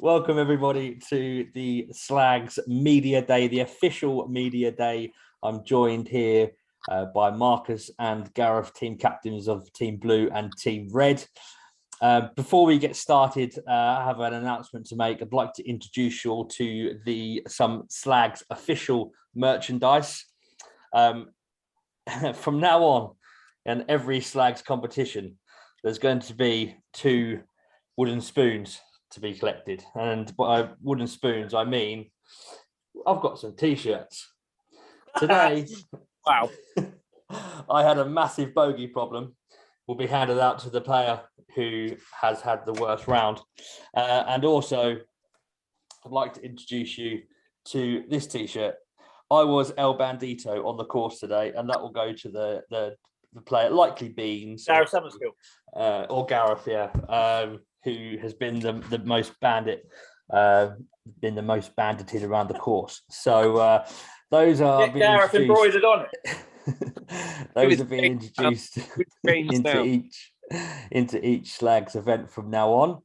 Welcome everybody to the S.L.A.G.S Media Day, the official Media Day. I'm joined here by Marcus and Gareth, team captains of Team Blue and Team Red. Before we get started, I have an announcement to make. I'd like to introduce you all to some S.L.A.G.S official merchandise. From now on, in every S.L.A.G.S competition, there's going to be 2 wooden spoons to be collected. And by wooden spoons, I mean, I've got some t-shirts. Today, wow, I had a massive bogey problem. Will be handed out to the player who has had the worst round. And also, I'd like to introduce you to this t-shirt. I was El Bandito on the course today, and that will go to the player, likely Beans. Gareth Summerskill. Or Gareth, yeah. Who has been the most bandited around the course. So those are being Gareth embroidered on it. Those are being introduced into each S.L.A.G.S event from now on.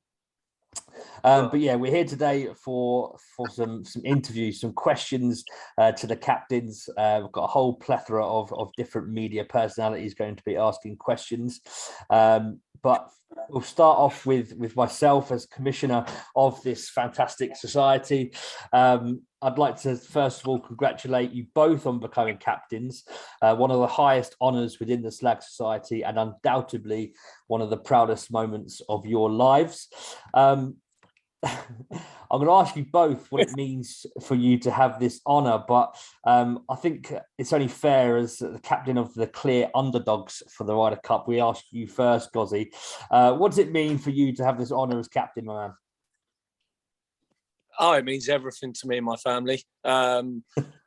But yeah, we're here today for some interviews, some questions to the captains. We've got a whole plethora of different media personalities going to be asking questions. But we'll start off with myself as commissioner of this fantastic society. I'd like to first of all congratulate you both on becoming captains, one of the highest honours within the S.L.A.G.S society and undoubtedly one of the proudest moments of your lives. I'm going to ask you both what it means for you to have this honour, but I think it's only fair as the captain of the clear underdogs for the Ryder Cup. We ask you first, Gozzy. What does it mean for you to have this honour as captain, my man? Oh, it means everything to me and my family.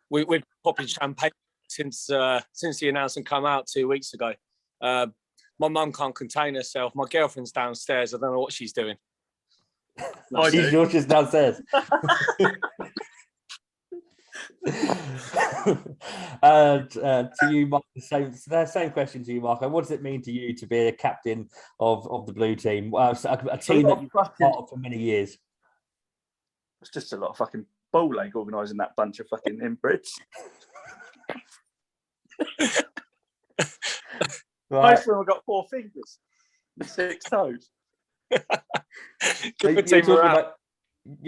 We've been popping champagne since the announcement came out 2 weeks ago. My mum can't contain herself. My girlfriend's downstairs. I don't know what she's doing. Yours just downstairs. To you, Mark, same question to you, Marco. What does it mean to you to be a captain of the blue team, a team that you've been part of for many years? It's just a lot of fucking ball ache organising that bunch of fucking inbreds. Right. Most of them have got 4 fingers and 6 toes. You're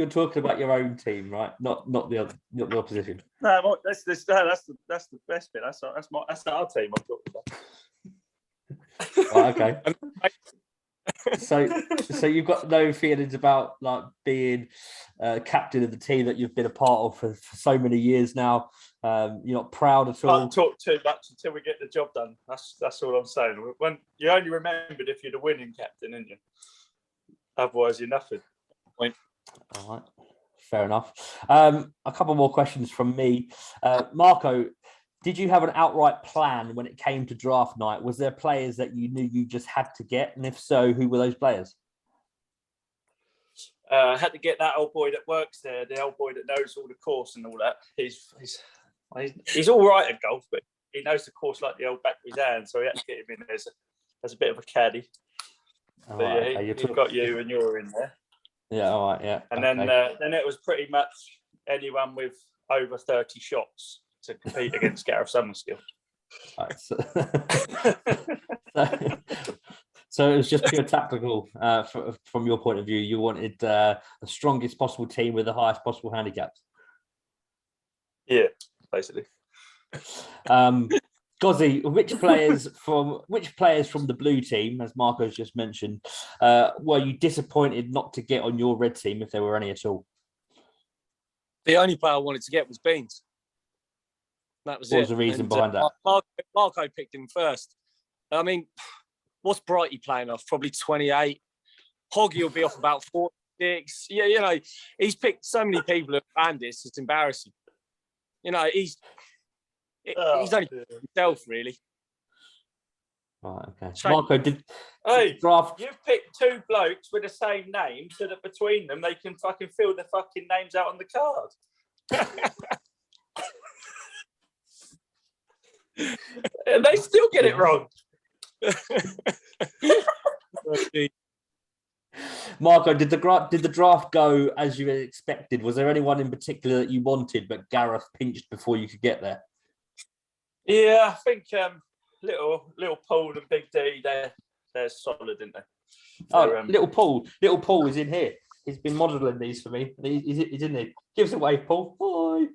talking about your own team, right? Not the opposition. No, that's the best bit. That's our team I'm talking about. Right, okay. So you've got no feelings about like being captain of the team that you've been a part of for so many years now. You're not proud at all. Can't talk too much until we get the job done. That's all I'm saying. When you only remembered if you're the winning captain, didn't you? Otherwise, you're nothing. Point. All right, fair enough. A couple more questions from me. Marco, did you have an outright plan when it came to draft night? Was there players that you knew you just had to get? And if so, who were those players? I had to get that old boy that works there, the old boy that knows all the course and all that. He's all right at golf, but he knows the course like the old back of his hand, so he had to get him in there as a bit of a caddy. All but right, yeah, okay. he's got you and you're in there. Yeah, all right, yeah. And okay. then it was pretty much anyone with over 30 shots to compete against Gareth Summerskill. Right, so it was just pure tactical from your point of view. You wanted the strongest possible team with the highest possible handicaps. Yeah, basically. Gozzy, which players from the blue team, as Marco's just mentioned, were you disappointed not to get on your red team, if there were any at all? The only player I wanted to get was Beans. That was what was the reason behind that? Marco picked him first. I mean, what's Brighty playing off? Probably 28. Hoggy will be off about 46. Yeah, you know, he's picked so many people at bandits. It's embarrassing. You know, he's only himself, really. Right, okay. Marco, draft? You've picked 2 blokes with the same name so that between them they can fucking fill their fucking names out on the card. And they still get it wrong. Marco, did the draft go as you expected? Was there anyone in particular that you wanted, but Gareth pinched before you could get there? Yeah, I think little Paul and Big D, they're solid, aren't they? Oh, little Paul is in here. He's been modelling these for me. He's in there. Give us a wave, Paul. Hi.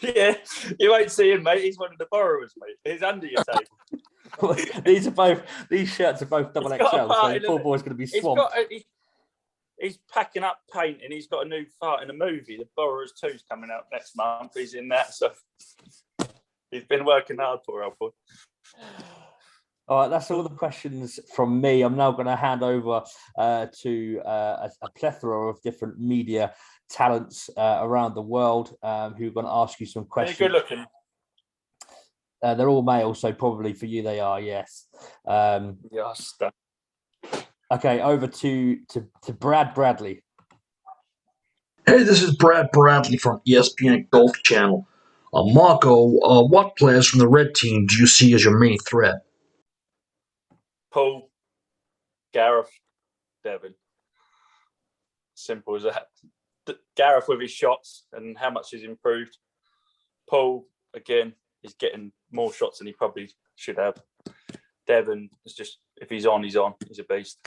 Yeah, you won't see him, mate. He's one of the borrowers, mate. He's under your table. These shirts are both double XL, so the poor boy's going to be swamped. He's packing up paint, and he's got a new part in a movie. The Borrowers 2's coming out next month. He's in that, so he's been working hard for our boy. All right, that's all the questions from me. I'm now going to hand over to a plethora of different media talents around the world who are going to ask you some questions. They're good looking. They're all male, so probably for you they are, yes. Yes. Okay, over to Brad Bradley. Hey, this is Brad Bradley from ESPN Golf Channel. Marco, what players from the red team do you see as your main threat? Paul, Gareth, Devin. Simple as that. Gareth with his shots and how much he's improved. Paul, again, is getting more shots than he probably should have. Devin is just, if he's on, he's on. He's a beast.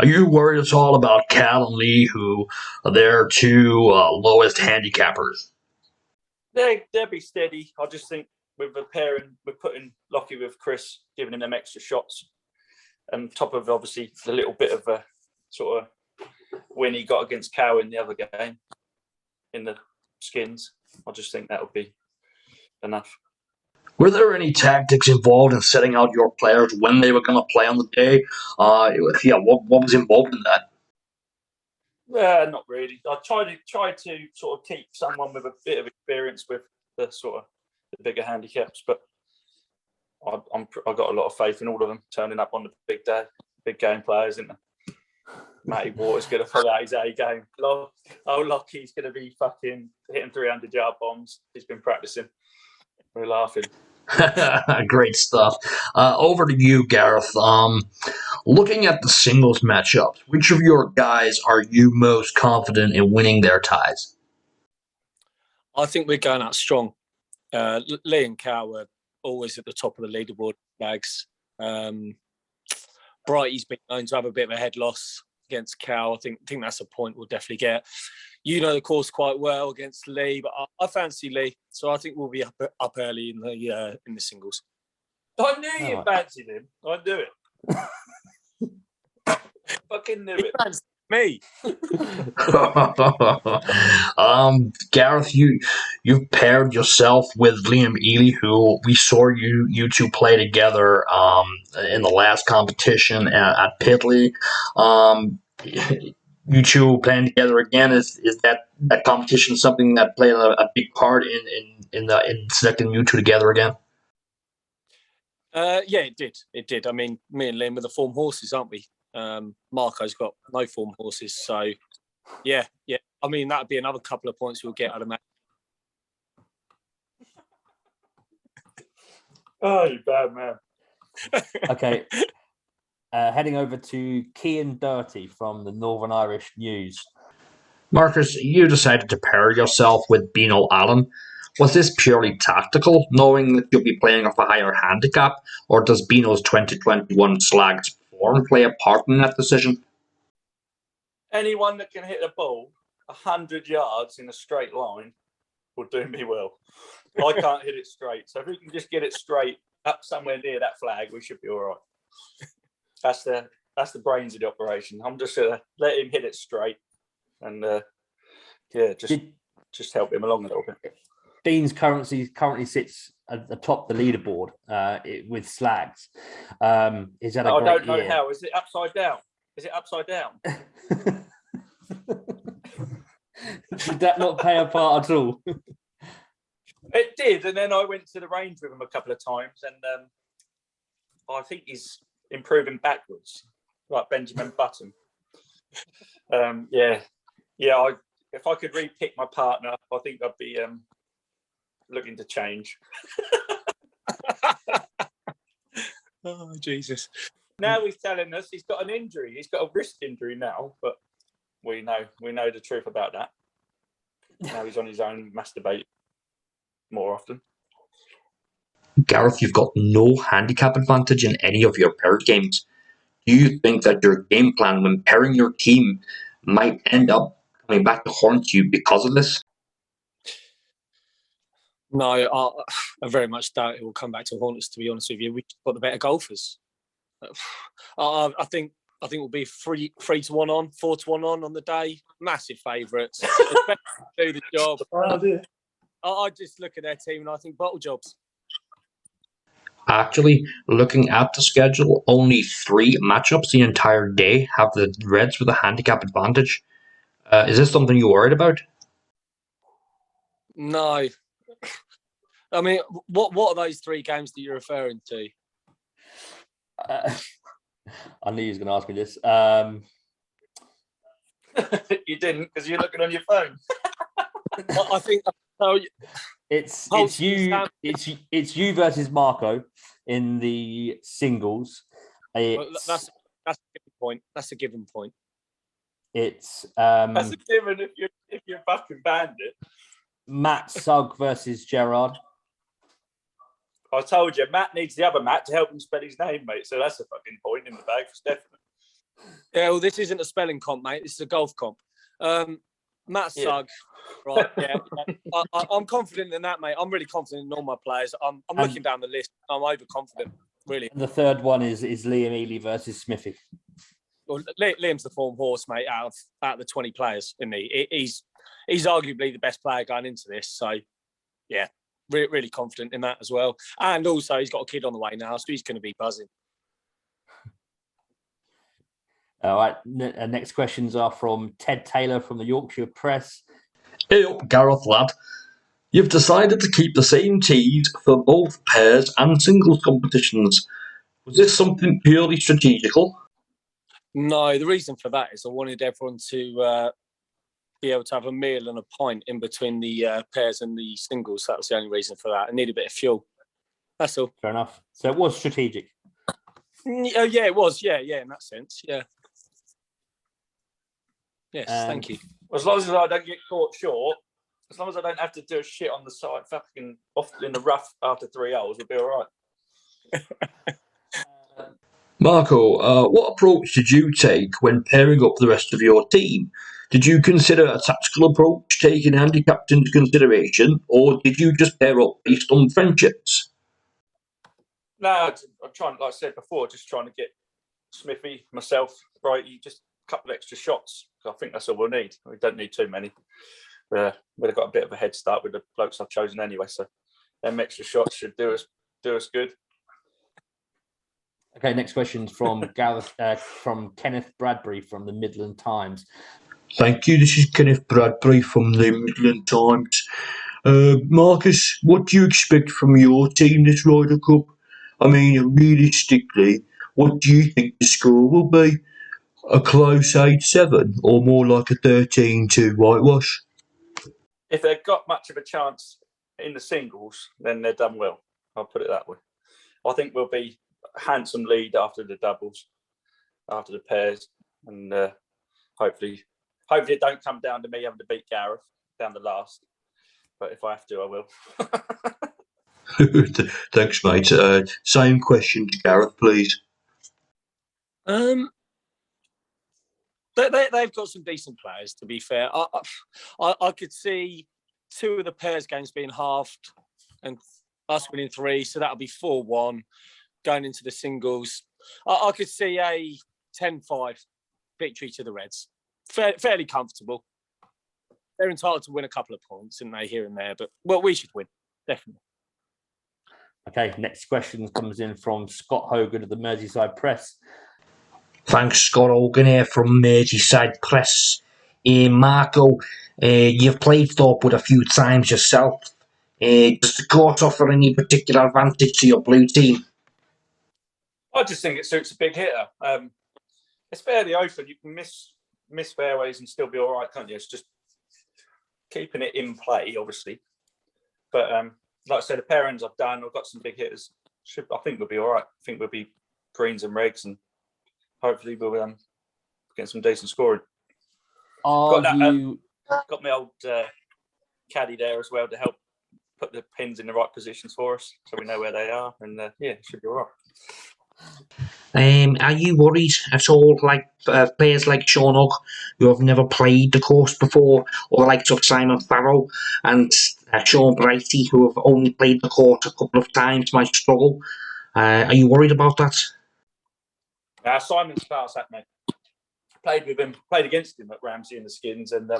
Are you worried at all about Cal and Lee, who are their two lowest handicappers? They'll be steady. I just think with the pairing, we're putting Locke with Chris, giving him them extra shots. And top of obviously the little bit of a sort of win he got against Cow in the other game in the skins. I just think that would be enough. Were there any tactics involved in setting out your players when they were going to play on the day? What was involved in that? Not really. I tried to sort of keep someone with a bit of experience with the sort of the bigger handicaps, but I got a lot of faith in all of them turning up on the big day. Big game players, isn't there? Matty Water's going to pull out his A game. Lockie's going to be fucking hitting 300-yard bombs. He's been practicing. We're laughing. Great stuff. Over to you, Gareth. Looking at the singles matchups, which of your guys are you most confident in winning their ties? I think we're going out strong. Lee and Cow are always at the top of the leaderboard bags. Brighty's been known to have a bit of a head loss against Cow. I think that's a point we'll definitely get. You know the course quite well against Lee, but I fancy Lee, so I think we'll be up early in the singles. I knew you fancied him. I knew it. Fucking knew it. Me. Gareth, you've paired yourself with Liam Ely, who we saw you two play together in the last competition at Pitley. You two playing together again, is that competition something that played a big part in selecting you two together again? Yeah, it did. I mean, me and Liam are the form horses, aren't we? Marco's got no form horses, so yeah. I mean, that'd be another couple of points we'll get out of that. Oh, you bad man. Okay. Heading over to Cian Dirty from the Northern Irish News. Marcus, you decided to pair yourself with Beano Allen. Was this purely tactical, knowing that you'll be playing off a higher handicap, or does Beano's 2021 S.L.A.G.S form play a part in that decision? Anyone that can hit the ball 100 yards in a straight line will do me well. I can't hit it straight, so if we can just get it straight up somewhere near that flag, we should be all right. That's the brains of the operation. I'm just gonna let him hit it straight, and just help him along a little bit. Dean's currently sits atop the leaderboard with S.L.A.G.S. He's had a great I don't know year. how. Is it upside down? Did that not play a part at all? It did, and then I went to the range with him a couple of times, and I think he's improving backwards, like Benjamin Button. If I could re-pick my partner, I think I'd be looking to change. Oh, Jesus. Now he's telling us he's got an injury. He's got a wrist injury now, but we know the truth about that. Now he's on his own, masturbating more often. Gareth, you've got no handicap advantage in any of your paired games. Do you think that your game plan when pairing your team might end up coming back to haunt you because of this? No, I very much doubt it will come back to haunt us, to be honest with you. We've got the better golfers. I think we'll be 3-1 on, 4-1 on the day. Massive favourites. Do the job. Oh, dear. I just look at their team and I think bottle jobs. Actually, looking at the schedule, only 3 matchups the entire day have the Reds with a handicap advantage. Is this something you're worried about? No. I mean, what are those 3 games that you're referring to? I knew he was going to ask me this. You didn't because you're looking on your phone. I think so. It's you versus Marco in the singles. That's a given point. That's a given point. It's That's a given if you're fucking bandit. Matt Sugg versus Gerard. I told you, Matt needs the other Matt to help him spell his name, mate. So that's a fucking point in the bag for Stefan. Yeah, well, this isn't a spelling comp, mate. This is a golf comp. Matt Sugg, right? Yeah, I'm confident in that, mate. I'm really confident in all my players. I'm looking down the list. I'm overconfident, really. And the third one is Liam Ely versus Smithy. Well, Liam's the form horse, mate. Out of the 20 players, isn't he? He's arguably the best player going into this. So, yeah, really confident in that as well. And also, he's got a kid on the way now, so he's going to be buzzing. All right. Next questions are from Ted Taylor from the Yorkshire Press. Hey up, Gareth, lad. You've decided to keep the same tees for both pairs and singles competitions. Was this something purely strategical? No, the reason for that is I wanted everyone to be able to have a meal and a pint in between the pairs and the singles. That was the only reason for that. I need a bit of fuel. That's all. Fair enough. So it was strategic. Oh, yeah, it was. Yeah, in that sense. Yeah. Yes, thank you. As long as I don't get caught short, as long as I don't have to do a shit on the side, fucking off in the rough after 3 hours, we'll be all right. Marco, what approach did you take when pairing up the rest of your team? Did you consider a tactical approach, taking handicaps into consideration, or did you just pair up based on friendships? No, I'm trying, like I said before, just trying to get Smithy, myself, right, just a couple of extra shots. I think that's all we'll need. We don't need too many. We've got a bit of a head start with the blokes I've chosen anyway, so them extra shots should do us good. Okay, next question from Gareth, from Kenneth Bradbury from the Midland Times. Thank you. This is Kenneth Bradbury from the Midland Times. Marcus, what do you expect from your team this Ryder Cup? I mean, realistically, what do you think the score will be? A close 8-7 or more like a 13-2 whitewash? If they've got much of a chance in the singles, then they're done well. I'll put it that way. I think we'll be a handsome lead after the doubles, after the pairs, and hopefully it don't come down to me having to beat Gareth down the last. But if I have to, I will. Thanks, mate. Same question to Gareth, please. They've got some decent players, to be fair. I could see 2 of the pairs games being halved and us winning 3, so that'll be 4-1 going into the singles. I could see a 10-5 victory to the Reds. Fairly comfortable. They're entitled to win a couple of points, and they here and there, but we should win, definitely. Okay, next question comes in from Scott Hogan of the Merseyside Press. Thanks, Scott Hogan here from Merseyside Press. Marco, you've played Thorpewood a few times yourself. Does the course offer any particular advantage to your blue team? I just think it suits a big hitter. It's fairly open. You can miss fairways and still be all right, can't you? It's just keeping it in play, obviously. But like I said, the pairings I've done, I've got some big hitters. I think we'll be all right. I think we'll be greens and regs and hopefully we'll get some decent scoring. Are you? Got my old caddy there as well to help put the pins in the right positions for us, so we know where they are, and it should be all right. Are you worried at all, like players like Sean Hogg, who have never played the course before, or the likes of Simon Farrow and Sean Brighty, who have only played the course a couple of times, might struggle? Are you worried about that? Simon's class act, mate. Played with him, played against him at Ramsey in the Skins, and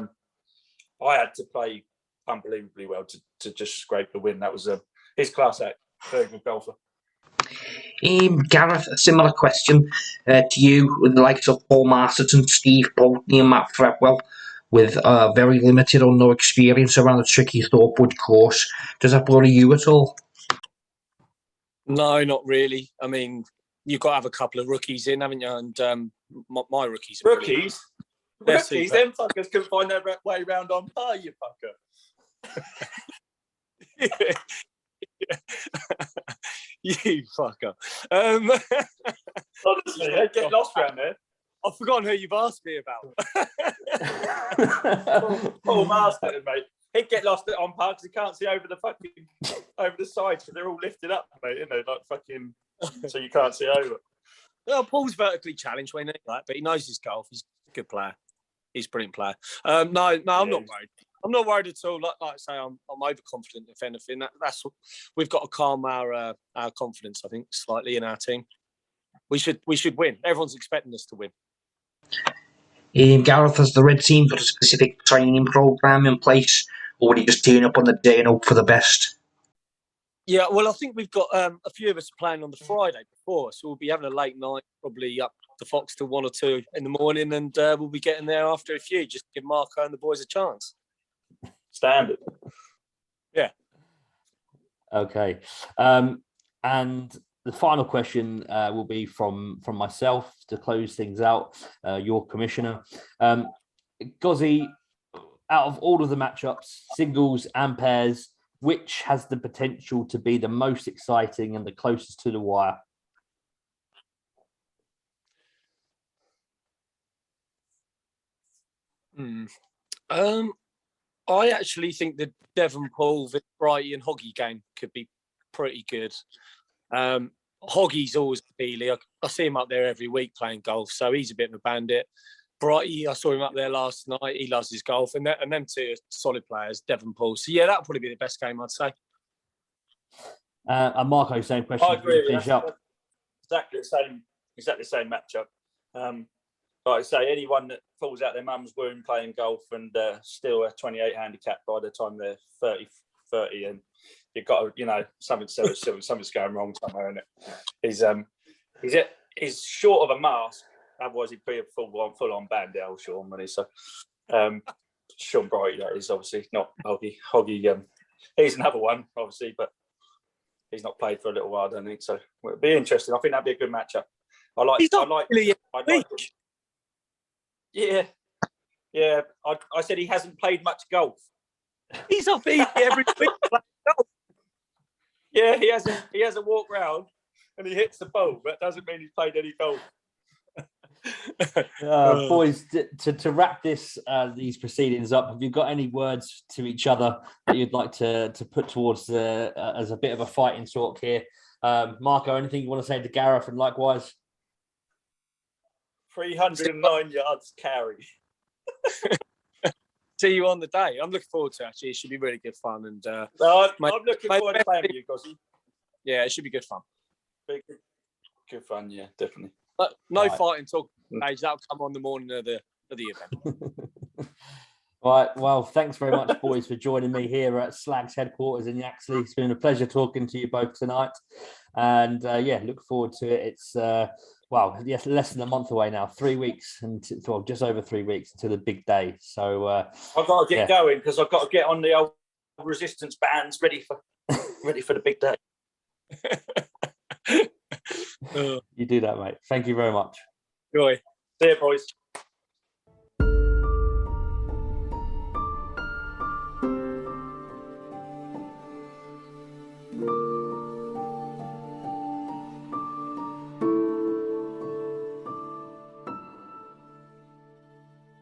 I had to play unbelievably well to just scrape the win. That was his class act. Very good golfer. Gareth, a similar question to you, with the likes of Paul Masterton, Steve Boltney and Matt Fretwell, with very limited or no experience around the tricky Thorpewood course. Does that worry you at all? No, not really. I mean, you've got to have a couple of rookies in, haven't you? And my rookies are rookies? Rookies? Them fuckers couldn't find their way round on par, you fucker. You fucker. Honestly, they get lost around there. I've forgotten who you've asked me about. Paul Masterton, mate. He'd get lost on par because he can't see over the sides, because they're all lifted up, mate, isn't they? Like fucking, so you can't see over. Well, Paul's vertically challenged when but he knows his golf. He's a good player. He's a brilliant player. I'm not worried. I'm not worried at all. Like I say, I'm overconfident. If anything, that's what we've got to calm our confidence. I think slightly in our team. We should win. Everyone's expecting us to win. Gareth, has the red team got a specific training program in place, or would he just turn up on the day and hope for the best? Yeah, well, I think we've got a few of us playing on the Friday before, so we'll be having a late night, probably up the Fox till 1 or 2 in the morning, and we'll be getting there after a few, just to give Marco and the boys a chance. Standard. Yeah. Okay. And the final question will be from myself to close things out, your commissioner. Gozzy, out of all of the matchups, singles and pairs, which has the potential to be the most exciting and the closest to the wire? I actually think the Devon Paul, Vic Brighty and Hoggy game could be pretty good. Hoggy's always appealing. I see him up there every week playing golf, so he's a bit of a bandit. Brighty, I saw him up there last night. He loves his golf, and them two are solid players, Devon Paul. So yeah, that'll probably be the best game, I'd say. And Marco, same question. I agree. Finish up. Exactly the same matchup. Like I say, anyone that falls out their mum's womb playing golf and still a 28 handicap by the time they're 30, and you've got to, something's going wrong somewhere, isn't it? He's short of a mask. Otherwise, he'd be a full-on bandit, old Sean, wouldn't he? So, Sean Brighty, that is obviously not Hoggy. Hoggy, he's another one, obviously, but he's not played for a little while, I don't think. So, it'll be interesting. I think that'd be a good matchup. Yeah. I said he hasn't played much golf. He's up easy every week. Yeah, he hasn't walked round and he hits the ball. That doesn't mean he's played any golf. Boys, to wrap these proceedings up, have you got any words to each other that you'd like to put towards as a bit of a fighting talk here? Marco, anything you want to say to Gareth, and likewise? 309 yards carry. See you on the day. I'm looking forward to it, actually. It should be really good fun. And I'm looking forward to playing with you, Gozzy. Yeah, it should be good fun. Good fun, yeah, definitely. But no fighting talk stage. That'll come on the morning of the event. All right. Well, thanks very much, boys, for joining me here at S.L.A.G.S headquarters in Yaxley. It's been a pleasure talking to you both tonight. And look forward to it. It's less than a month away now. 3 weeks just over 3 weeks until the big day. So I've got to get going because I've got to get on the old resistance bands ready for the big day. You do that, mate. Thank you very much. Joy. See you, boys.